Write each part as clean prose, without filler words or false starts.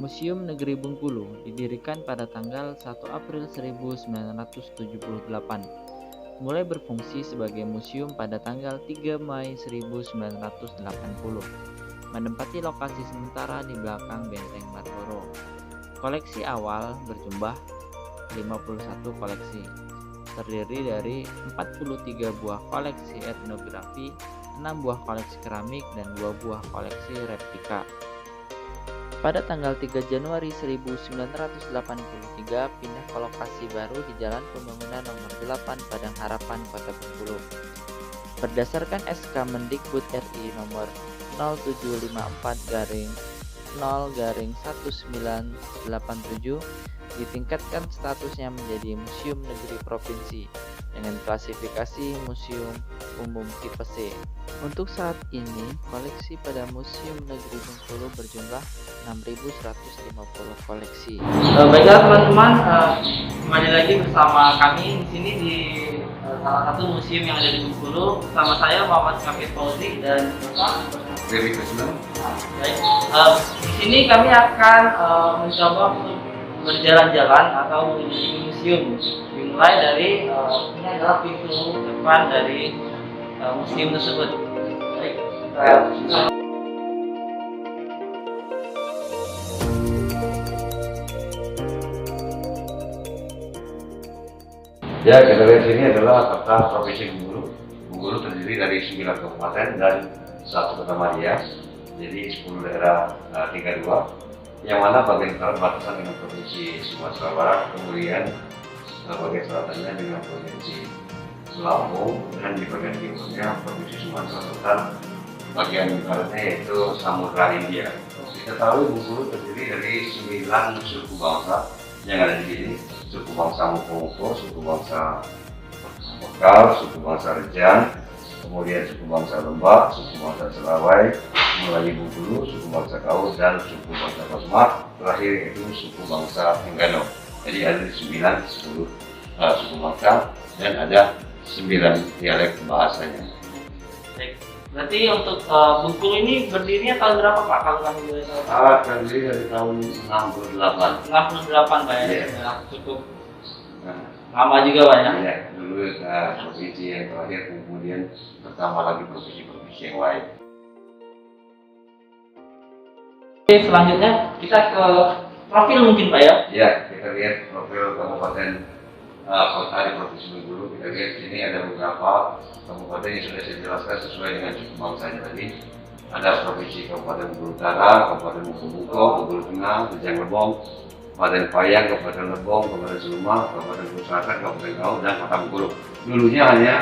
Museum Negeri Bengkulu didirikan pada tanggal 1 April 1978, mulai berfungsi sebagai museum pada tanggal 3 Mei 1980, menempati lokasi sementara di belakang Benteng Batoro. Koleksi awal berjumlah 51 koleksi, terdiri dari 43 buah koleksi etnografi, 6 buah koleksi keramik, dan 2 buah koleksi replika. Pada tanggal 3 Januari 1983 pindah ke lokasi baru di Jalan Pembangunan Nomor 8 Padang Harapan, Kota Bengkulu. Berdasarkan SK Mendikbud RI Nomor 0754-0-1987 ditingkatkan statusnya menjadi Museum Negeri Provinsi dengan klasifikasi Museum Umum tipe C. Untuk saat ini, koleksi pada Museum Negeri Bengkulu berjumlah 6.150 koleksi. Baiklah teman-teman, kembali lagi bersama kami di sini di salah satu museum yang ada di Bengkulu. Bersama saya Muhammad Kafir Fauzi dan Bapak Dewi Kusno. Baik, di sini kami akan mencoba untuk berjalan-jalan atau mengunjungi museum. Dimulai dari ini adalah pintu depan dari museum tersebut. Baik, Ya, kita lihat sini adalah peta Provinsi Bengkulu. Bengkulu terdiri dari 9 kabupaten dan 1 kota Madia, jadi 10 daerah 32, yang mana bagian utara batasan dengan Provinsi Sumatera Barat, kemudian bagian selatannya dengan Provinsi Lampung, dan di bagian timurnya Provinsi Sumatera Selatan, bagian baratnya yaitu Samudra Hindia. Kita tahu Bengkulu terdiri dari 9 suku bangsa yang ada di sini. Suku bangsa Moko, suku bangsa Bekal, suku bangsa Rejang, kemudian suku bangsa Lembak, suku bangsa Selawai, Melayu Bengkulu, suku bangsa Kaus, dan suku bangsa Kosmat, terakhir yaitu suku bangsa Enggano. Jadi ada 10 suku bangsa dan ada 9 dialek bahasanya. baik. Berarti untuk Bengkulu ini berdirinya tahun berapa Pak? Kalau kami boleh tahu. Terdiri dari tahun 68. 68 Pak ya. Iya. Ya, cukup Nah, lama juga Pak ya. ya, dulu provinsi yang terakhir, kemudian bertambah lagi provinsi-provinsi yang lain. Oke, selanjutnya kita ke profil mungkin Pak ya. Ya, kita lihat profil kabupaten kota di Provinsi Bengkulu. Kita lihat sini ada beberapa kabupaten yang sudah saya jelaskan sesuai dengan suku bangsanya tadi. Ada Provinsi Kabupaten Bengkulu Utara, Kabupaten Bengkulu, Bengkulu Tengah, Rejang Lebong, Kabupaten Payang, Kabupaten Lebong, Kabupaten Seluma, Kabupaten Bengkulu Selatan, Kabupaten Kaur, dan Kota Bengkulu. Dulunya hanya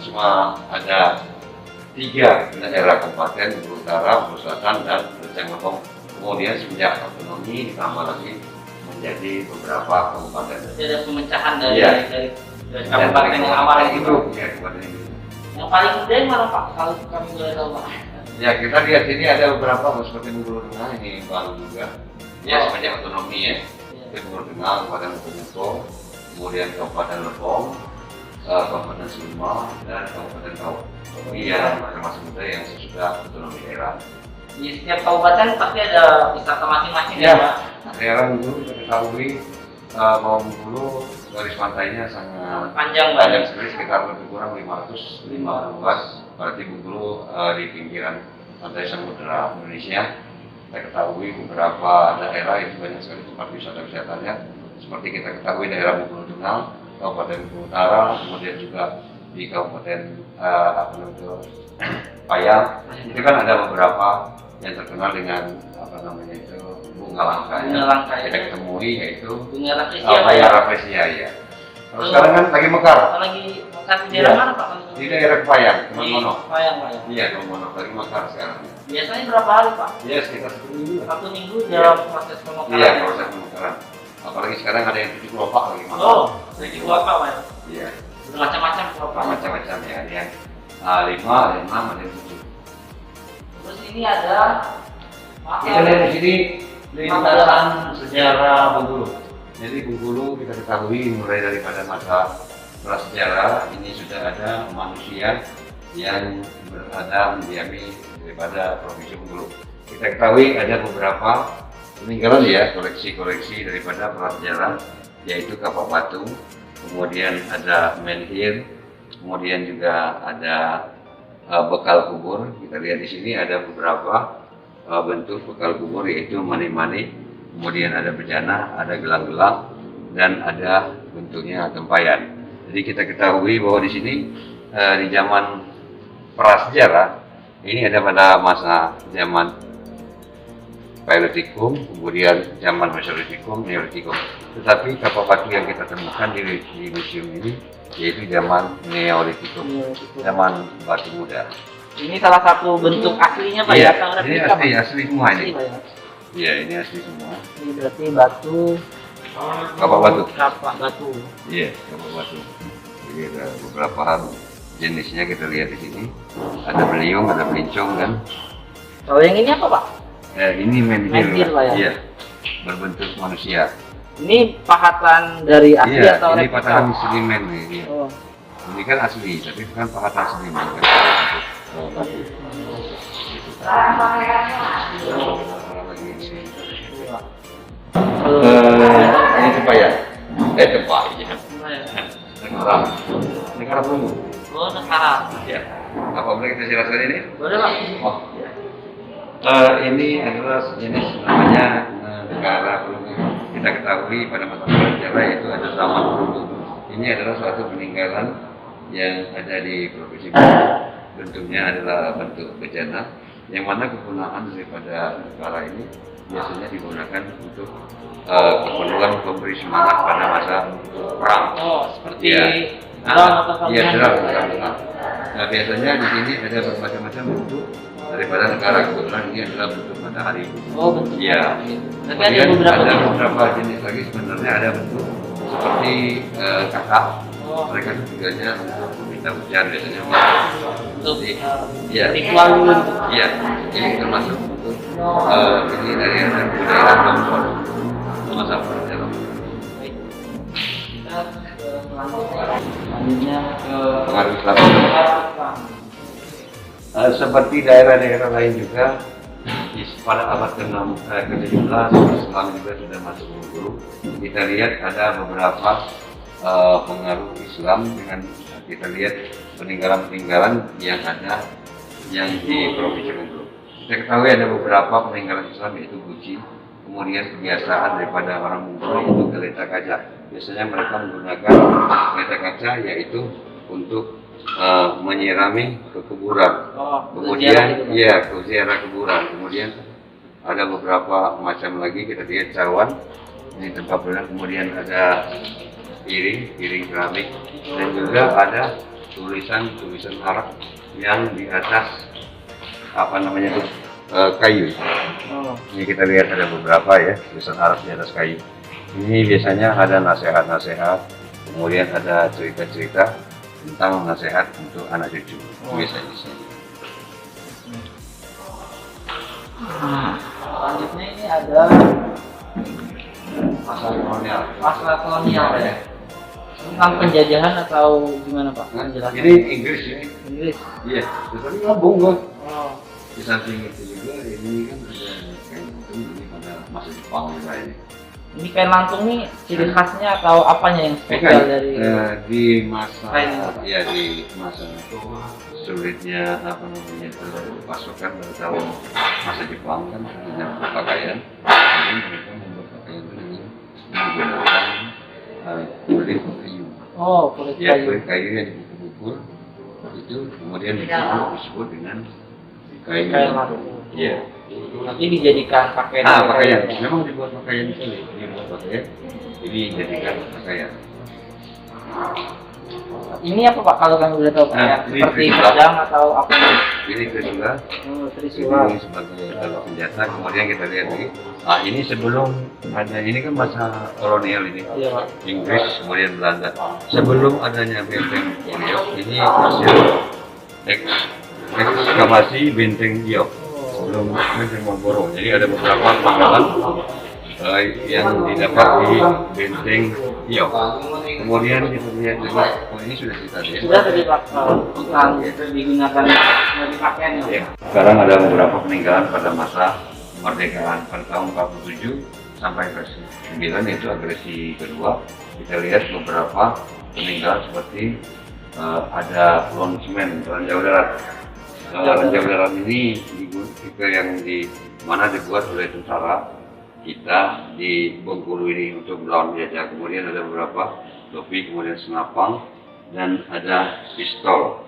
cuma ada 3 daerah kabupaten, Bengkulu Utara, Bengkulu Selatan, dan Rejang Lebong. Kemudian semenjak otonomi ditambah lagi menjadi beberapa kabupaten. Jadi ada pemecahan dari Iya. dari kabupaten yang awal itu. Ya, kabupaten itu. Yang paling muda yang mana Pak? Kalau kami boleh tahu Pak. Ya, kita lihat ini ada beberapa seperti Bengkulu Tengah, ini baru juga. Ya, semenjak otonomi ya. Iya. Bengkulu Tengah, Kabupaten Bengkulu, kemudian Kabupaten Lebong, Kabupaten Seluma, dan Kabupaten Kaur. Iya, termasuk muda yang sesudah otonomi daerah. Di setiap kabupaten pasti ada wisata masing-masing ya Ya, Pak. daerah Bengkulu kita ketahui bahwa Bengkulu garis pantainya sangat Panjang Pak. panjang sekali, sekitar lebih kurang 550-an. Berarti Bengkulu di pinggiran pantai Samudra Indonesia. Kita ketahui beberapa daerah itu banyak sekali tempat wisata-wisatanya. Seperti kita ketahui daerah Bengkulu Tengah, Kabupaten Bengkulu Utara, kemudian juga di Kabupaten Payang. Itu kan ada beberapa yang terkenal dengan bunga langka. Bunga langka ya. Kita ketemui yaitu Bunga rafflesia Pak ya. Payang rafflesia ya. Kalau sekarang kan lagi mekar Kalau lagi makan di daerah Iya. mana Pak? di daerah Payang, Di Teman-Mono. Payang Pak ya. Iya, Teman-Mono lagi mekar sekarang. Biasanya berapa hari Pak? Iya, sekitar 1 minggu. 1 minggu dalam proses pemekaran. Iya, proses pemekaran. Apalagi sekarang ada yang 7 kelopak lagi makan. Oh, Lagi itu apa Pak ya? Iya, Bermacam-macam kelopak. macam-macam ya. Ada yang 5, ada yang 6, ada yang 7. Terus ini ada Kita lihat di sini lintasan sejarah Bengkulu. Jadi Bengkulu kita ketahui mulai daripada masa prasejarah ini sudah ada manusia yang berada mendiami daripada Provinsi Bengkulu. Kita ketahui ada beberapa peninggalan ya, koleksi-koleksi daripada prasejarah, yaitu kapak batu, kemudian ada menhir, kemudian juga ada bekal kubur. Kita lihat di sini ada beberapa bentuk bekal kubur, yaitu mani-mani, kemudian ada bejana, ada gelang-gelang, dan ada bentuknya tempayan. Jadi kita ketahui bahwa di sini di zaman prasejarah ini ada pada masa zaman Paleolitikum, kemudian zaman Mesolitikum, Neolitikum. Tetapi kapak batu yang kita temukan di museum ini yaitu zaman Neolitikum, zaman batu muda. Ini salah satu bentuk aslinya Pak Iya, ya? Atau ini replika, Pak? asli semua ini. Pak, ya? Iya, ini asli semua. Ini berarti batu. Kapak batu. Kapak batu. Iya, kapak batu. Jadi ada beberapa hal jenisnya kita lihat di sini. Ada beliung, ada belincong kan. Kalau yang ini apa Pak? Ini menhir, Menhir, Pak, ya? Iya, berbentuk manusia. Ini pahatan dari asli Iya, atau ini replika? patahan sedimen nih. Iya. Oh. Ini kan asli, tapi bukan patahan sedimen kan. Batu. Ini tempayan. Tempayan. Sekarang, sekarang dulu. Oh, sekarang. Ya. Apa boleh kita jelaskan ini? Boleh Pak. Oh, ya. Ini adalah jenis namanya negara Perunggu. Kita ketahui pada masa prasejarah itu ada zaman Perunggu. Ini adalah suatu peninggalan yang ada di Provinsi Bengkulu. Bentuknya adalah bentuk bejana, yang mana kegunaan daripada negara ini biasanya digunakan untuk keperluan pemberi semangat pada masa perang. Oh, seperti Ya. drum atau Iya, gamelan. drum. Nah, biasanya di sini ada bermacam-macam bentuk daripada negara. Kebetulan ini adalah bentuk matahari. Oh, bentuk. Iya. Tapi ada Kemudian beberapa ada jenis. beberapa jenis lagi, sebenarnya ada bentuk seperti kakak. Oh. Mereka tujuannya untuk meminta hujan biasanya. Untuk Iya. ritual dulu. Iya. Ini termasuk untuk ini dari budaya Lombok masa prasejarah. Baik. Kita selanjutnya ke Pengaruh Islam. Seperti daerah-daerah lain juga pada abad ke-17 Islam juga sudah masuk Bengkulu. Kita lihat ada beberapa pengaruh Islam dengan kita lihat peninggalan-peninggalan yang ada yang di Provinsi Bengkulu. Kita ketahui ada beberapa peninggalan Islam yaitu guci, kemudian kebiasaan daripada orang Bengkulu yaitu geletak kaca. Biasanya mereka menggunakan geletak kaca yaitu untuk menyirami ke kuburan. Oh, Kemudian iya ke ziarah kuburan. Kemudian ada beberapa macam lagi kita lihat cawan ini tempat berenang. Kemudian ada piring keramik, dan juga ada tulisan Arab yang di atas apa namanya itu kayu. Oh. Ini kita lihat ada beberapa ya tulisan Arab di atas kayu. Ini biasanya ada nasihat-nasihat, kemudian ada cerita-cerita tentang nasihat untuk anak cucu. Biasanya di sini. Selanjutnya ini ada Masa kolonial. masa kolonial ya. Tentang penjajahan atau gimana Pak? Nah, Penjelasan. ini Inggris ya. Inggris. Iya, tetapi ngabung kok. Oh. Di samping itu juga ini kan ada kayak gitu, ini pada masa Jepang juga ini. Ini kain lantung nih ciri khasnya atau apanya yang spesial dari di masa kain? ya di masa itu sulitnya apa namanya itu pasokan pada tahun masa Jepang kan punya pakaian, jadi mereka membuat pakaian itu dengan menggunakan kulit kayu. Oh, kulit Ya, kayu. kulit kayu yang dipukul itu kemudian disebut dengan kain lantung. Iya. Nanti dijadikan pakaian. Pakaian. Memang dibuat pakaian itu, dibuat pakaian. Jadi dijadikan pakaian. Ini apa Pak kalau kami boleh tahu Pak? Nah, Ya, ini seperti trisula. pedang atau apa? Ini trisula. Oh, trisula. Ini sebagai alat senjata. Kemudian kita lihat lagi. Ini sebelum ada ini kan masa kolonial ini. Iya Pak. Inggris kemudian Belanda. Sebelum adanya benteng Priok, ini hasil ekskavasi benteng Priok. Sebelum benteng Marlborough. Jadi ada beberapa peninggalan yang didapat di benteng Priok. Kemudian kita lihat lagi. Oh, ini sudah kita lihat. Sudah tadi Pak tentang digunakan sebagai pakaian ya. Ya. Sekarang ada beberapa peninggalan pada masa kemerdekaan pada tahun 47 sampai versi 9 yaitu agresi kedua. Kita lihat beberapa peninggalan seperti ada lonsmen ranjau darat. Ranjau darat ini itu yang di mana dibuat oleh tentara kita di Bengkulu ini untuk melawan penjajah. Kemudian ada beberapa topi, kemudian senapang, dan ada pistol.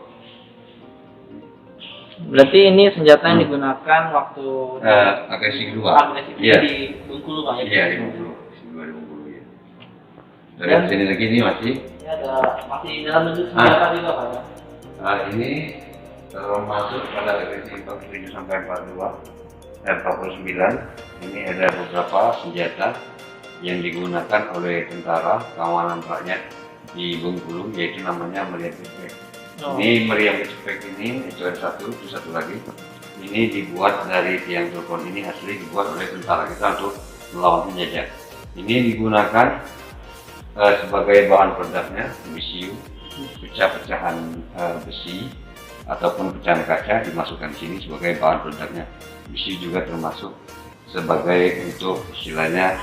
Berarti ini senjata yang digunakan waktu Agresi kedua. agresi Iya. di Bengkulu Pak ya? Iya, di Bengkulu. Di Bengkulu ya. Dari sini lagi ini masih. Ini ada masih dalam bentuk senjata juga Pak ya? Ini termasuk pada agresi 47 sampai 49. Ini ada beberapa senjata yang digunakan oleh tentara keamanan rakyat di Bengkulu, yaitu namanya meriam kecek. Ini meriam kecek ini itu ada satu lagi. Ini dibuat dari tiang telepon, ini asli dibuat oleh tentara kita untuk melawan penjajah. Ini digunakan sebagai bahan peledaknya besiu, pecah-pecahan besi ataupun pecahan kaca dimasukkan di sini sebagai bahan peledaknya. Besi juga termasuk sebagai untuk istilahnya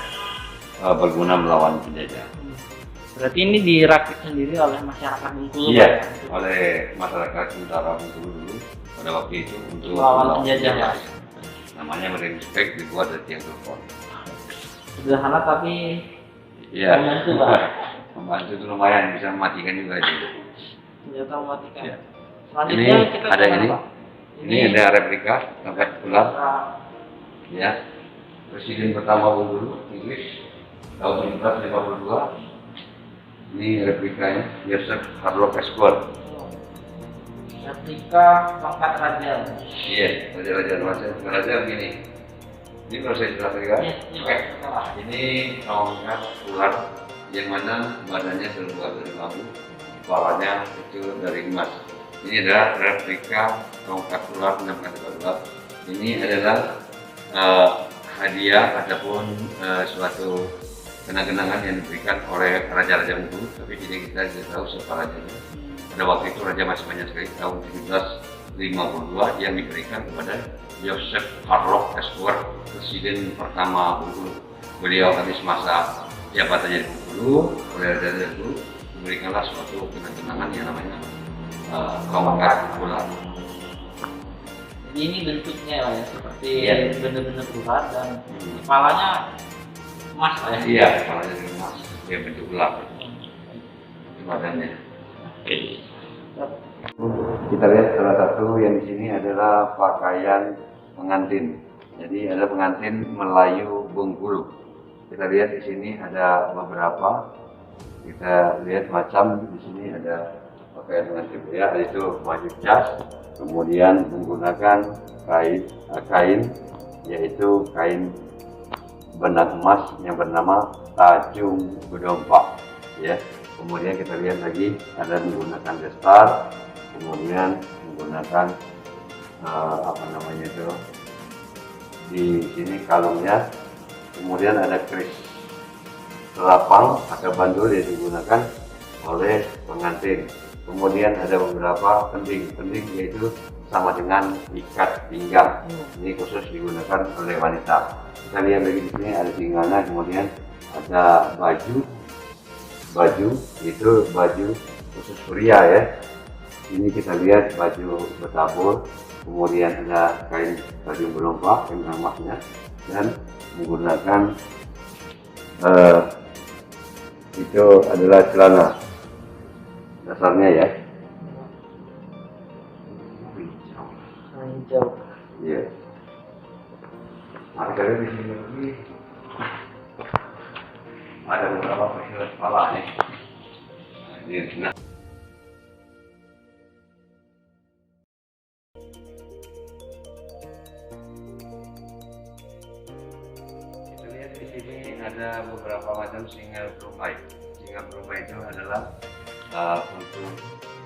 berguna melawan penjajah. Berarti ini dirakit sendiri oleh masyarakat Bengkulu Iya, Pak ya? oleh masyarakat tentara Bengkulu dulu pada waktu itu untuk Melawan penjajah Pak. Namanya meriam kecek, dibuat dari tiang telepon. Sederhana tapi Iya. membantu Pak. Membantu itu lumayan, bisa mematikan juga itu. Senjata mematikan. Iya. Selanjutnya Ini kita ada ke mana, ini. Pak? Ini ada replika tongkat ular, ya. Presiden pertama Bengkulu, Inggris, tahun 1952. Ini replikanya, Joseph Harlow Esquire. Replika tongkat raja. Iya, raja begini. Ini kalau saya jelaskan ya. Oke. Ini tongkat ular yang mana badannya terbuat dari bambu, kepalanya itu dari emas. Ini adalah replika tongkat ular 6 Ini adalah hadiah ataupun suatu kenang-kenangan yang diberikan oleh raja-raja Bengkulu, tapi kita tidak tahu siapa rajanya. Pada waktu itu raja masih banyak sekali, tahun 1752 yang diberikan kepada Joseph Harlow Esquire, presiden pertama Bengkulu. Beliau habis masa jabatannya di Bengkulu, oleh raja Bengkulu memberikanlah suatu kenang-kenangan yang namanya tongkat ular. Ini bentuknya Pak ya, seperti Iya. benar-benar ular dan kepalanya emas Pak ya? Iya, kepalanya dari emas, dia bentuk ular. Itu badannya. Kita lihat salah satu yang di sini adalah pakaian pengantin. Jadi ada pengantin Melayu Bengkulu. Kita lihat di sini ada beberapa. Kita lihat macam di sini ada pakaian pengantin pria, yaitu baju jas, kemudian menggunakan kain, yaitu kain benang emas yang bernama Tajung Bedompak. Ya. Kemudian kita lihat lagi ada menggunakan gestar, kemudian menggunakan di sini kalungnya, kemudian ada keris lapang atau bandul yang digunakan oleh pengantin. Kemudian ada beberapa penting yaitu sama dengan ikat pinggang. Ini khusus digunakan oleh wanita. Kita lihat lagi di sini ada pinggangnya, kemudian ada baju itu baju khusus pria ya. Ini kita lihat baju bertabur, kemudian ada kain baju berlompak yang emasnya dan menggunakan itu adalah celana dasarnya ya. Hijau. Iya. Ada di sini lagi. Ada beberapa perhiasan kepala nih. Nah, kita lihat di sini ada beberapa macam singa berumai. Singa berumai itu adalah untuk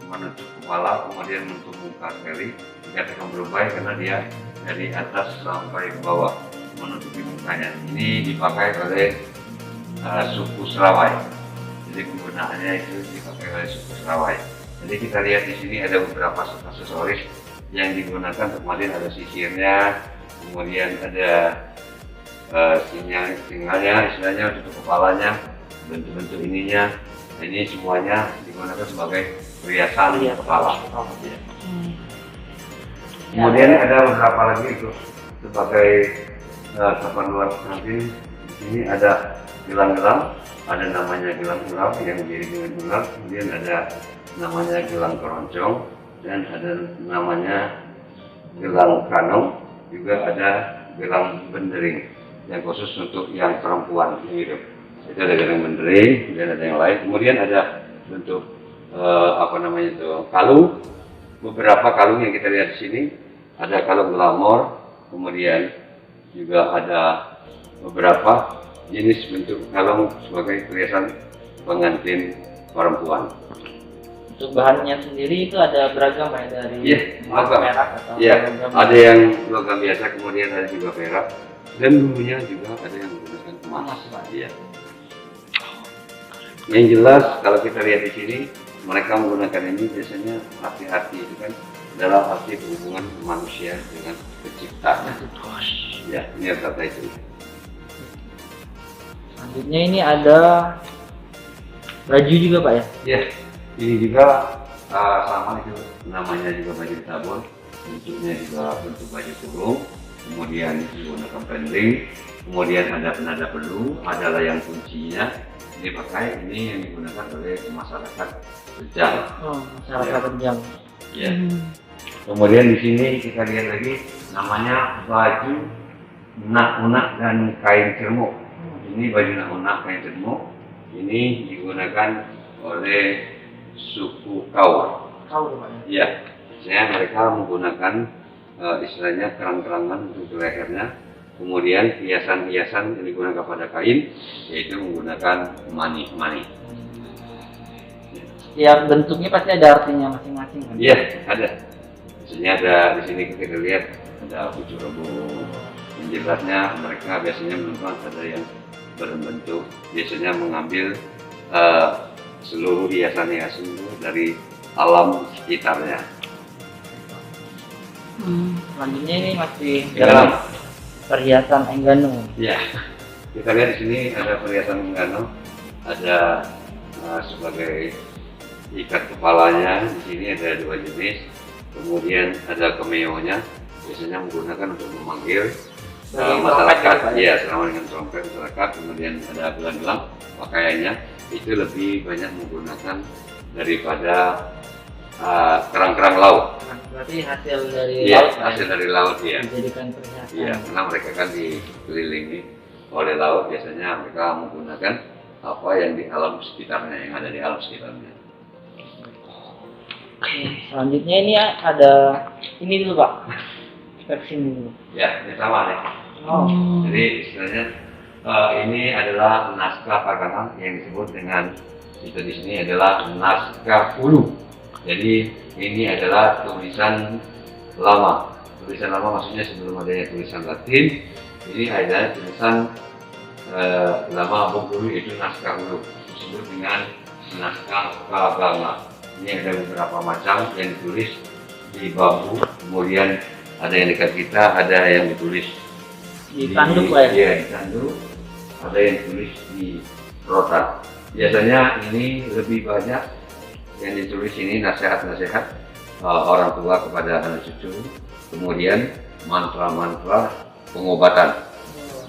menutup kepala, kemudian menutup muka sekali. Dikatakan berumai karena dia dari atas sampai ke bawah menutupi mukanya. Ini dipakai oleh suku Serawai. Jadi penggunaannya itu dipakai oleh suku Serawai. Jadi kita lihat di sini ada beberapa aksesoris yang digunakan. Kemudian ada sisirnya, kemudian ada singalnya, istilahnya tutup kepalanya, bentuk-bentuk ininya. Nah, ini semuanya digunakan sebagai perhiasan kepala. Ya. Kemudian ada beberapa lagi itu sebagai sapan luar pengantin. Di sini ada gelang-gelang, ada namanya gelang ular yang diiringi dengan ular, kemudian ada namanya gelang keroncong, dan ada namanya gelang kanong, juga ada gelang bendering yang khusus untuk yang perempuan gitu. Itu ada gelang bendering dan ada yang lain. Kemudian ada bentuk kalung. Beberapa kalung yang kita lihat di sini ada kalung glamor, kemudian juga ada beberapa jenis bentuk kalung sebagai perhiasan pengantin perempuan. Untuk bahannya sendiri itu ada beragam ya, dari logam. perak atau logam. Ada yang logam biasa, kemudian ada juga perak, dan dulunya juga ada yang menggunakan emas. Iya. Yang jelas kalau kita lihat di sini, mereka menggunakan ini biasanya hati-hati itu kan dalam arti hubungan manusia dengan penciptanya. Ya, ini kata itu. Selanjutnya ini ada baju juga Pak ya? Ya, ini juga sama itu namanya juga baju tabur, bentuknya juga bentuk baju kurung, kemudian menggunakan pending, kemudian ada penanda perlu, ada layang kuncinya. Ini pakai ini yang digunakan oleh masyarakat Rejang. Oh, masyarakat Rejang. Ya. Kemudian di sini kita lihat lagi namanya baju nak-unak dan kain cermuk. Ini baju nak-unak kain cermuk. Ini digunakan oleh suku Kau. Kau Pak ya? Iya. Biasanya mereka menggunakan istilahnya kerang-kerangan untuk lehernya. Kemudian hiasan-hiasan yang digunakan pada kain yaitu menggunakan mani-mani. Setiap bentuknya pasti ada artinya masing-masing kan? Iya, ada. Misalnya ada di sini kita lihat ada pucuk rebung. Yang jelasnya mereka biasanya memang ada yang berbentuk biasanya mengambil seluruh hiasan-hiasan itu dari alam sekitarnya. Selanjutnya ini masih dalam perhiasan Enggano. Ya, kita lihat di sini ada perhiasan Enggano, ada sebagai ikat kepalanya. Di sini ada dua jenis. Kemudian ada kemeonya, biasanya menggunakan untuk memanggil masyarakat. Iya, sama dengan trompet masyarakat. Kemudian ada gelang-gelang pakaiannya itu lebih banyak menggunakan daripada kerang-kerang laut. Berarti hasil dari Iya, laut. hasil dari laut ya. Dijadikan perhiasan. Iya, karena mereka kan dikelilingi oleh laut, biasanya mereka menggunakan apa yang di alam sekitarnya, yang ada di alam sekitarnya. Selanjutnya ini ada ini dulu Pak. Versi ini dulu. Ya, ini sama nih. Oh. Jadi istilahnya ini adalah naskah Kakanan yang disebut dengan itu di sini adalah naskah Hulu. Jadi ini adalah tulisan lama. Tulisan lama maksudnya sebelum adanya tulisan Latin. Ini ada tulisan lama Bung Hulu, itu naskah Hulu. Disebut dengan naskah Kaganga. Ini ada beberapa macam yang ditulis di bambu. Kemudian ada yang dekat kita, ada yang ditulis Di tanduk Pak ya? Iya, di tanduk. Ada yang ditulis di rotan. Biasanya ini lebih banyak yang ditulis ini nasihat-nasihat orang tua kepada anak cucu, kemudian mantra-mantra pengobatan.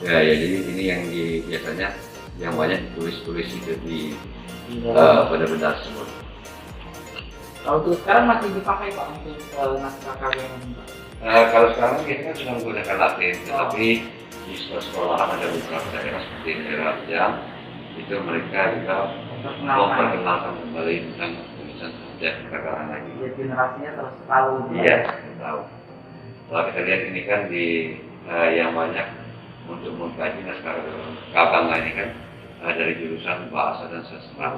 Ya, jadi ini yang biasanya yang banyak ditulis-tulis itu di benda-benda tersebut. Kalau untuk sekarang masih dipakai Pak untuk naskah Kaganga? Kalau sekarang kita kan sudah menggunakan Latin, tetapi di sekolah ada beberapa daerah seperti daerah Jam, itu mereka juga memperkenalkan kembali tentang tulisan Kaganga lagi. Ya, generasinya terus tahu. Iya, tahu. Kalau kita lihat ini kan di yang banyak untuk mengkaji naskah Kaganga ini kan dari jurusan bahasa dan sastra.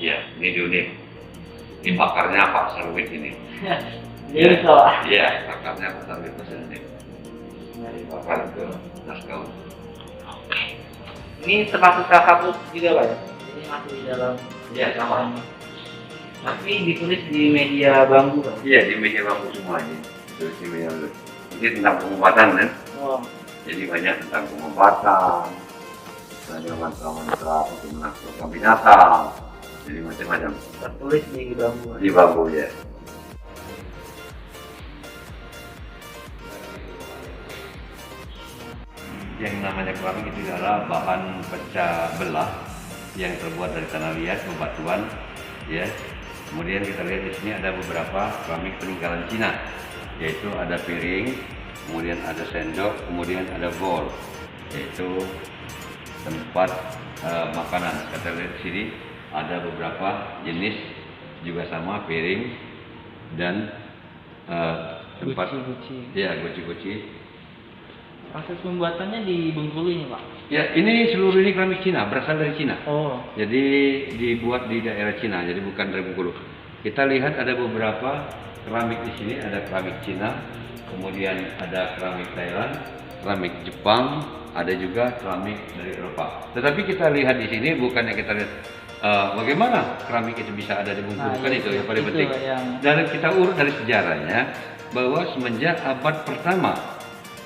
Iya, ini di UNIF. Ini pakarnya Pak Sarwit ini. Iya, iya, pakarnya Pak Sarwit ini. Dari pakar ke naskah. Ini termasuk salah satu juga Pak ya? Ini masih di dalam. Iya, sama. Tapi ditulis di media bambu Pak? Iya, di meja bambu semua ini. Tulis di meja bambu. Ini tentang pengobatan kan? Oh. Jadi banyak tentang pengobatan, misalnya mantra-mantra untuk menaklukkan binatang, jadi macam-macam. Tertulis di bambu. Di bambu ya. Yang namanya keramik itu adalah bahan pecah belah yang terbuat dari tanah liat, bebatuan, ya. Kemudian kita lihat di sini ada beberapa keramik peninggalan Cina, yaitu ada piring, kemudian ada sendok, kemudian ada bowl, yaitu tempat makanan. Kita lihat di sini ada beberapa jenis juga sama piring dan tempat Guci-guci. ya guci-guci. Proses pembuatannya di Bengkulu ini, Pak? Ya, ini seluruh ini keramik Cina, berasal dari Cina. Oh. Jadi dibuat di daerah Cina, jadi bukan dari Bengkulu. Kita lihat ada beberapa keramik di sini, ada keramik Cina, kemudian ada keramik Thailand, keramik Jepang, ada juga keramik dari Eropa. Tetapi kita lihat di sini bukannya kita lihat bagaimana keramik itu bisa ada di Bengkulu, kan itu yang paling penting. Dan kita urut dari sejarahnya bahwa semenjak abad pertama,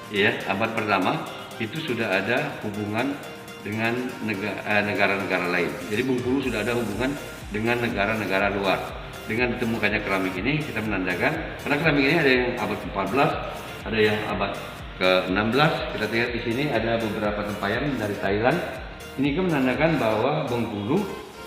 ya abad pertama itu sudah ada hubungan dengan negara-negara lain. Jadi Bengkulu sudah ada hubungan dengan negara-negara luar. Dengan ditemukannya keramik ini kita menandakan, karena keramik ini ada yang abad ke-14, ada yang abad ke-16. Kita lihat di sini ada beberapa tempayan dari Thailand. Ini kan menandakan bahwa Bengkulu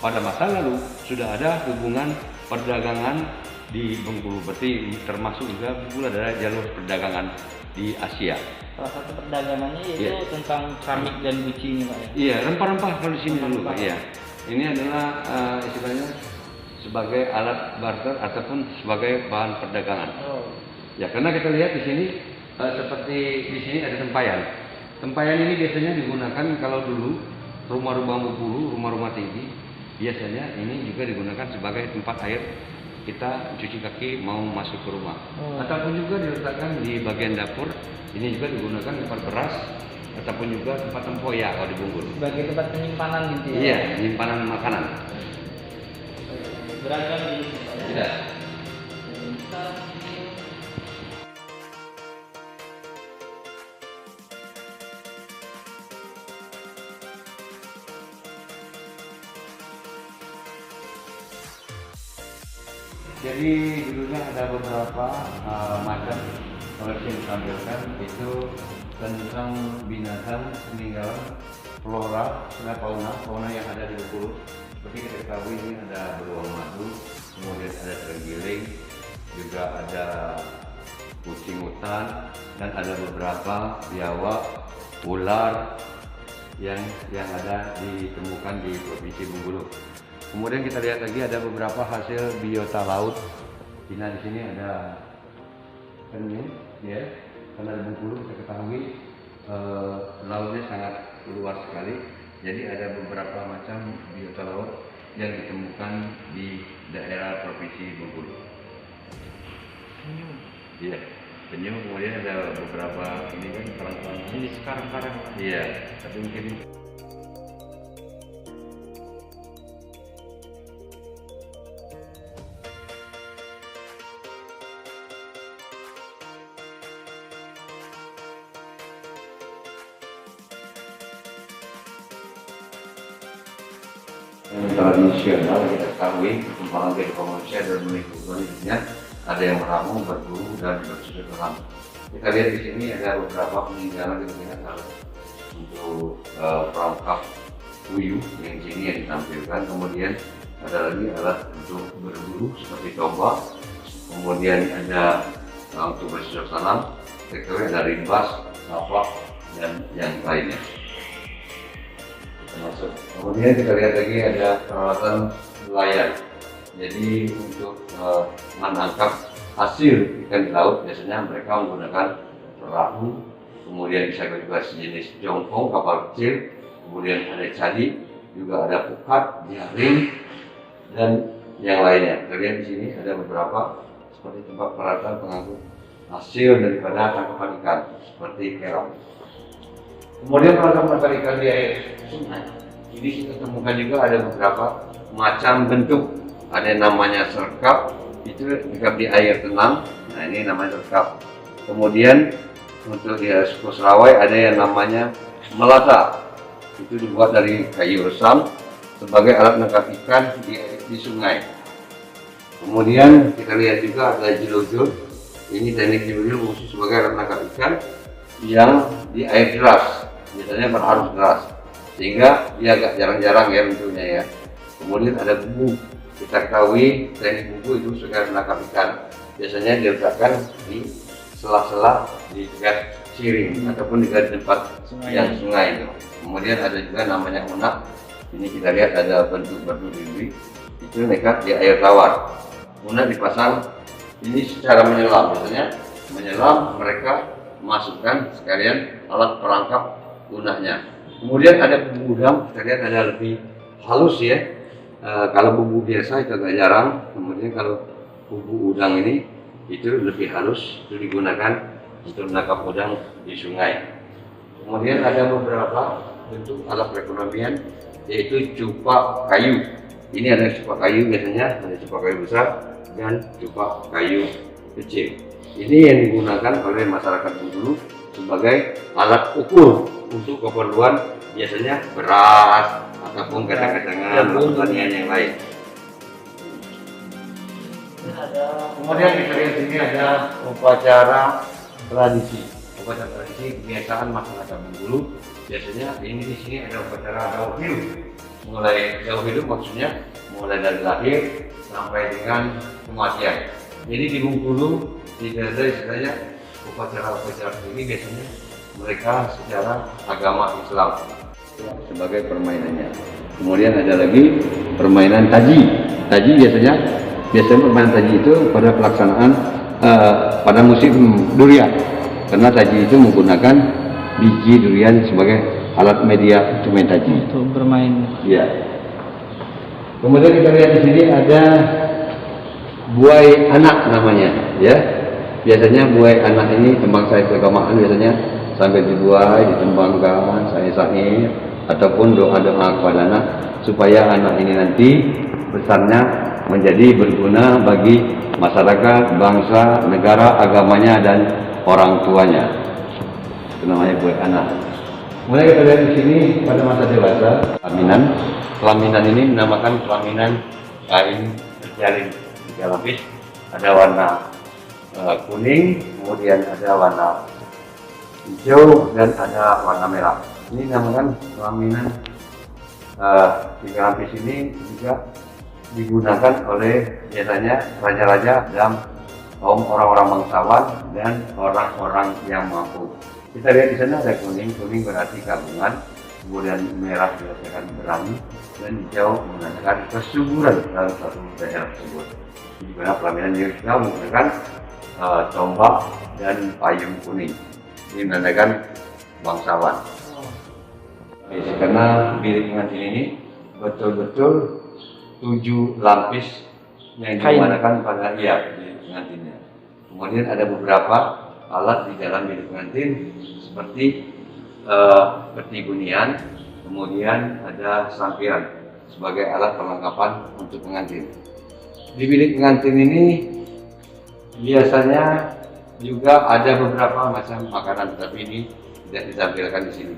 pada masa lalu sudah ada hubungan perdagangan di Bengkulu. Berarti termasuk juga Bengkulu adalah jalur perdagangan di Asia. Salah satu perdagangannya yaitu tentang keramik dan guci ini, Pak ya? Iya, rempah-rempah kalau di sini dulu, Pak. Iya. Ini adalah istilahnya sebagai alat barter ataupun sebagai bahan perdagangan. Oh. Ya, karena kita lihat di sini seperti di sini ada tempayan. Tempayan ini biasanya digunakan kalau dulu rumah-rumah Bengkulu, rumah-rumah tinggi, biasanya ini juga digunakan sebagai tempat air kita cuci kaki mau masuk ke rumah. Ataupun juga diletakkan di bagian dapur. Ini juga digunakan tempat beras ataupun juga tempat tempoyak kalau di Bengkulu. Sebagai tempat penyimpanan gitu ya? Iya, penyimpanan makanan. Beragam di sini, Pak ya? Iya. Jadi dulunya ada beberapa macam koleksi yang ditampilkan itu tentang binatang peninggalan flora dan fauna yang ada di Bengkulu. Seperti kita ketahui ini ada beruang madu, kemudian ada terenggiling, juga ada kucing hutan, dan ada beberapa biawak, ular yang ada ditemukan di Provinsi Bengkulu. Kemudian kita lihat lagi ada beberapa hasil biota laut. Nah, di sini ada penyu, ya. Karena di Bengkulu kita ketahui lautnya sangat luas sekali. Jadi ada beberapa macam biota laut yang ditemukan di daerah Provinsi Bengkulu. Penyu. Iya, penyu. Kemudian ada beberapa ini kan karang-karang. Jenis karang-karang. Iya, tapi mungkin tradisional kita ketahui perkembangan kehidupan manusia dalam lingkungan hidupnya ada yang meramu, berburu dan bercocok tanam. Kita lihat di sini ada beberapa peninggalan untuk perangkap puyuh yang sini yang ditampilkan. Kemudian ada lagi alat untuk berburu seperti tombak. Kemudian ada untuk bercocok tanam, ada rimbas, lapak dan yang lainnya. Masuk. Kemudian kita lihat lagi ada peralatan nelayan. Jadi untuk menangkap hasil ikan di laut biasanya mereka menggunakan perahu, kemudian bisa juga sejenis jongkong kapal kecil, kemudian ada cadi, juga ada pukat, jaring dan yang lainnya. Kita lihat di sini ada beberapa seperti tempat peralatan pengangkut hasil daripada tangkapan ikan seperti kerang. Kemudian peralatan ikan di air sungai, ini kita temukan juga ada beberapa macam bentuk. Ada yang namanya serkap, itu serkap di air tenang. Nah, ini namanya serkap. Kemudian untuk di suku Serawai ada yang namanya melata. Itu dibuat dari kayu resam sebagai alat menangkap ikan di sungai. Kemudian kita lihat juga ada jelujur. Ini teknik jelujur khusus sebagai alat menangkap ikan yang di air deras, biasanya berarus deras, sehingga dia agak jarang-jarang ya bentuknya ya. Kemudian ada bubu. Kita ketahui teknik bubu itu sebagai menangkap ikan. Biasanya diletakkan di sela-sela di dekat siring ataupun di tempat yang sungai itu. Kemudian ada juga namanya unak. Ini kita lihat ada bentuk berduri, itu nekat di air tawar. Unak dipasang ini secara menyelam, biasanya menyelam mereka masukkan sekalian alat perangkap unaknya. Kemudian ada bumbu udang, kita lihat ada lebih halus ya. Kalau bumbu biasa itu agak jarang. Kemudian kalau bumbu udang ini itu lebih halus, itu digunakan untuk menangkap udang di sungai. Kemudian ada beberapa bentuk alat perekonomian, yaitu cupak kayu. Ini ada cupak kayu, biasanya ada cupak kayu besar dan cupak kayu kecil. Ini yang digunakan oleh masyarakat dulu sebagai alat ukur untuk keperluan biasanya beras ataupun kacang-kacangan atau pertanian yang lain. Kemudian kita lihat sini ada upacara tradisi. Upacara tradisi kebiasaan masyarakat Bengkulu. Biasanya ini di sini ada upacara daur hidup. Mulai daur hidup maksudnya mulai dari lahir sampai dengan kematian. Jadi di Bengkulu tidak ada istilahnya upacara-upacara ini, biasanya mereka secara agama Islam sebagai permainannya. Kemudian ada lagi permainan taji. Taji biasanya permainan taji itu pada pelaksanaan pada musim durian, karena taji itu menggunakan biji durian sebagai alat media untuk main taji. Untuk bermain. Iya. Kemudian kita lihat di sini ada buai anak namanya, ya. Biasanya buai anak ini tembang saya keagamaan biasanya sampai dibuai, ditembangkan, saya ataupun doa-doa kepada anak supaya anak ini nanti besarnya menjadi berguna bagi masyarakat, bangsa, negara, agamanya dan orang tuanya. Itu namanya buai anak. Mulai kita lihat di sini pada masa dewasa, pelaminan. Pelaminan ini dinamakan pelaminan kain terjalin 3 lapis. Ada warna kuning, kemudian ada warna hijau dan ada warna merah. Ini dinamakan pelaminan 3 lapis. Ini juga digunakan oleh biasanya raja-raja dan kaum orang-orang bangsawan dan orang-orang yang mampu. Kita lihat di sana ada kuning berarti gabungan, kemudian merah dirasakan berani, dan hijau menandakan kesuburan dalam satu daerah tersebut. Di mana pelaminan juga menggunakan tombak dan payung kuning. Ini menandakan bangsawan. Karena bilik pengantin ini betul-betul 7 lapis yang digunakan pada bilik pengantinnya. Kemudian ada beberapa alat di dalam bilik pengantin seperti peti bunian, kemudian ada sampiran sebagai alat perlengkapan untuk pengantin. Di bilik pengantin ini biasanya juga ada beberapa macam makanan, tetapi ini tidak ditampilkan di sini.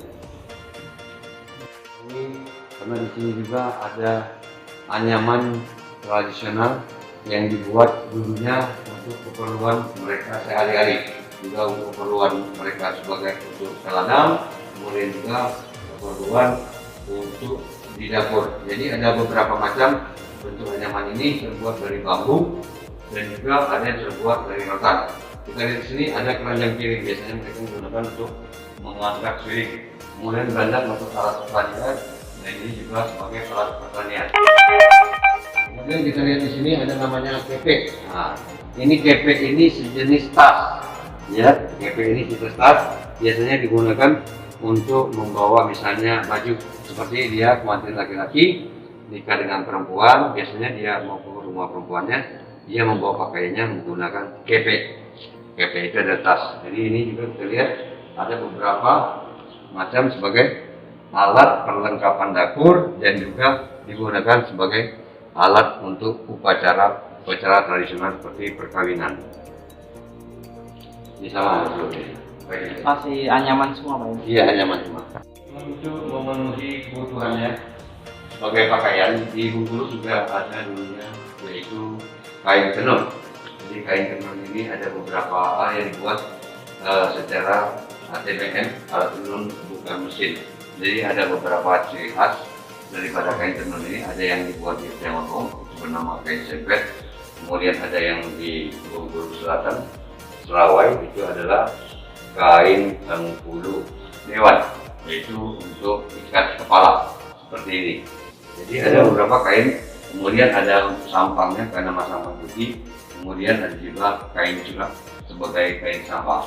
Ini karena di sini juga ada anyaman tradisional yang dibuat dulunya untuk keperluan mereka sehari-hari, juga untuk keperluan mereka sebagai untuk seladang, kemudian juga keperluan untuk di dapur. Jadi ada beberapa macam bentuk anyaman ini terbuat dari bambu dan juga ada yang terbuat dari rotan. Kita lihat di sini ada keranjang piring, biasanya mereka menggunakan untuk mengangkat piring. Kemudian bandak untuk alat pertanian, dan ini juga sebagai alat pertanian. Kemudian kita lihat di sini ada namanya kepek. Nah, ini kepek ini sejenis tas. Ya, kepek ini sejenis tas. Biasanya digunakan untuk membawa misalnya baju, seperti dia pengantin laki-laki nikah dengan perempuan, biasanya dia mau ke rumah perempuannya, dia membawa pakaiannya menggunakan kepek. Kepek itu ada tas. Jadi ini juga kita lihat ada beberapa macam sebagai alat perlengkapan dapur dan juga digunakan sebagai alat untuk upacara tradisional seperti perkawinan. Ini sama seperti Masih anyaman semua Pak? Iya, anyaman semua. Untuk memenuhi kebutuhannya sebagai pakaian di Bengkulu juga ada dulunya, yaitu kain tenun. Jadi kain tenun ini ada beberapa hal yang dibuat secara ATBM, alat tenun bukan mesin. Jadi ada beberapa ciri khas daripada kain tenun ini. Ada yang dibuat di Tiongkok, itu bernama kain sepet. Kemudian ada yang di Bengkulu Selatan, Serawai, itu adalah kain Bengkulu Dewan, yaitu untuk ikat kepala seperti ini. Jadi ada beberapa kain, kemudian ada untuk sampangnya karena sampang putih, kemudian ada juga kain curak sebagai kain sampah.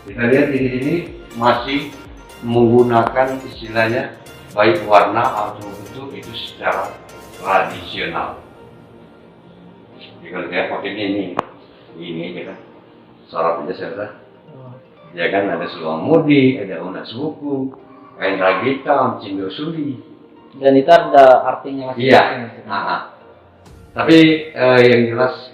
Kita lihat di sini masih menggunakan istilahnya baik warna atau bentuk itu secara tradisional. Jika lihat pakainya ini kita sorot aja saja. Ya kan, ada seluang mudi, ada unas buku, kain ragitam, cindo suli. Dan itu ada artinya Iya. Tapi yang jelas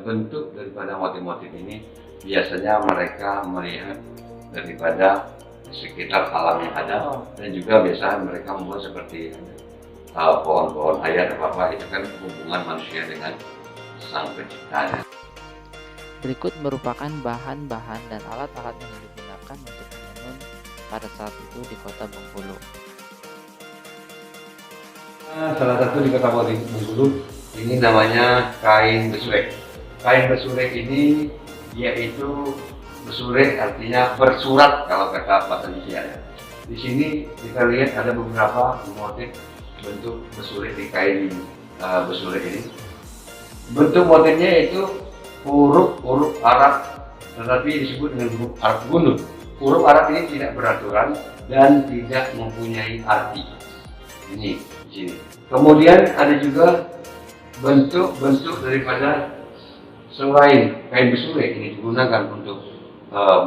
bentuk daripada motif-motif ini biasanya mereka melihat daripada sekitar alam yang ada, dan juga biasanya mereka membuat seperti pohon-pohon ayat apa itu kan hubungan manusia dengan sang penciptanya. Berikut merupakan bahan-bahan dan alat-alat yang digunakan untuk menenun pada saat itu di kota Bengkulu. Salah satu di kota Bengkulu ini namanya kain besurek. Kain besurek ini yaitu besurek artinya bersurat kalau kata bahasa Indonesia. Di sini kita lihat ada beberapa motif bentuk besurek di kain besurek ini. Bentuk motifnya itu huruf Arab, tetapi disebut dengan huruf Arab gundul. Huruf Arab ini tidak beraturan dan tidak mempunyai arti. Ini di sini. Kemudian ada juga bentuk-bentuk daripada selain kain besurek ini digunakan untuk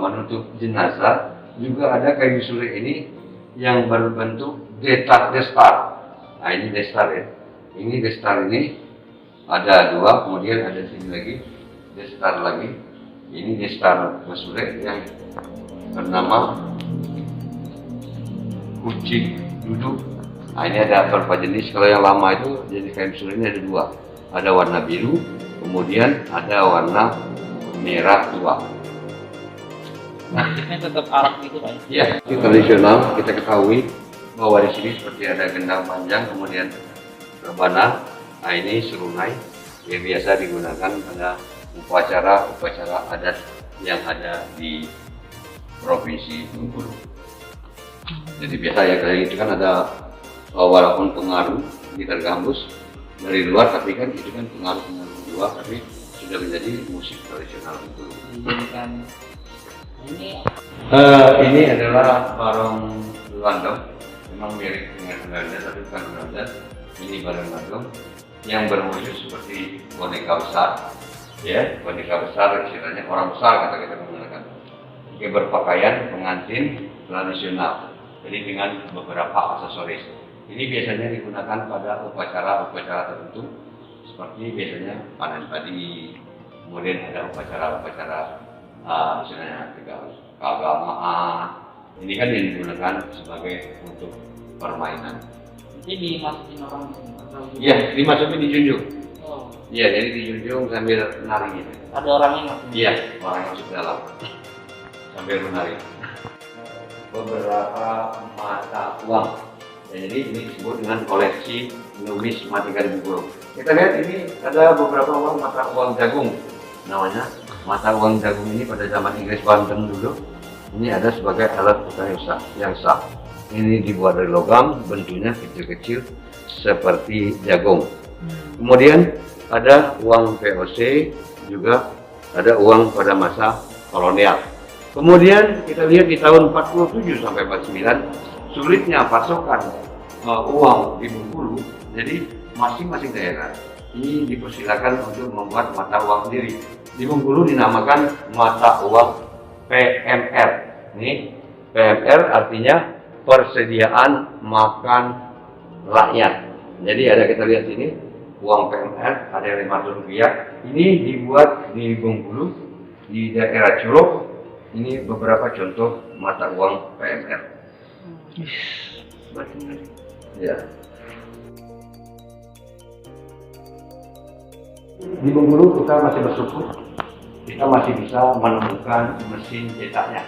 menutup jenazah. Juga ada kain besurek ini yang berbentuk destar. Nah, ini destar ya. Ini destar ini ada dua, kemudian ada sini lagi destar lagi. Ini destar besurek yang bernama kucing duduk. Nah, ini ada beberapa jenis. Kalau yang lama itu jadi kain besurek ini ada dua. Ada warna biru, kemudian ada warna merah tua. motifnya tetap Arab gitu Pak? Ya, itu tradisional. Kita ketahui bahwa di sini seperti ada gendang panjang, kemudian rebana. Nah, ini serunai yang biasa digunakan pada upacara adat yang ada di provinsi Bengkulu. Jadi biasa ya kayak itu kan ada walaupun pengaruh gitar gambus dari luar, tapi kan itu kan pengaruh luar, tapi sudah menjadi musik tradisional Bengkulu. Ini adalah barong landong, memang mirip dengan Belanda tapi bukan Belanda. Ini barong landong yang berwujud seperti boneka besar, ya, boneka besar istilahnya orang besar kata kita menggunakan. Dia berpakaian pengantin tradisional, jadi dengan beberapa aksesoris. Ini biasanya digunakan pada upacara-upacara tertentu, seperti biasanya panen padi, kemudian ada upacara-upacara misalnya keagamaan. Ini kan yang digunakan sebagai untuk permainan. Jadi dimasukin orang atau Iya, dimasukin dijunjung. Oh. Iya, jadi dijunjung sambil menari gitu. Ada orangnya nggak? Iya, orang yang masuk dalam sambil menari. Beberapa mata uang. Ya, jadi ini disebut dengan koleksi numismatika di Bengkulu. Kita lihat ini ada beberapa uang mata uang jagung namanya. Mata uang jagung ini pada zaman Inggris Banten dulu, ini ada sebagai alat tukang yang sah. Ini dibuat dari logam, bentuknya kecil-kecil seperti jagung. Kemudian ada uang VOC, juga ada uang pada masa kolonial. Kemudian kita lihat di tahun 47 sampai 49 sulitnya pasokan uang di Bengkulu, jadi masing-masing daerah ini dipersilakan untuk membuat mata uang sendiri. Di Bengkulu dinamakan mata uang PMR. Ini PMR artinya persediaan makan rakyat. Jadi ada kita lihat sini uang PMR ada yang Rp500. Ini dibuat di Bengkulu di daerah Curug Ini beberapa contoh mata uang PMR. Ya. Di Bengkulu kita masih bersyukur, kita masih bisa menemukan mesin cetaknya.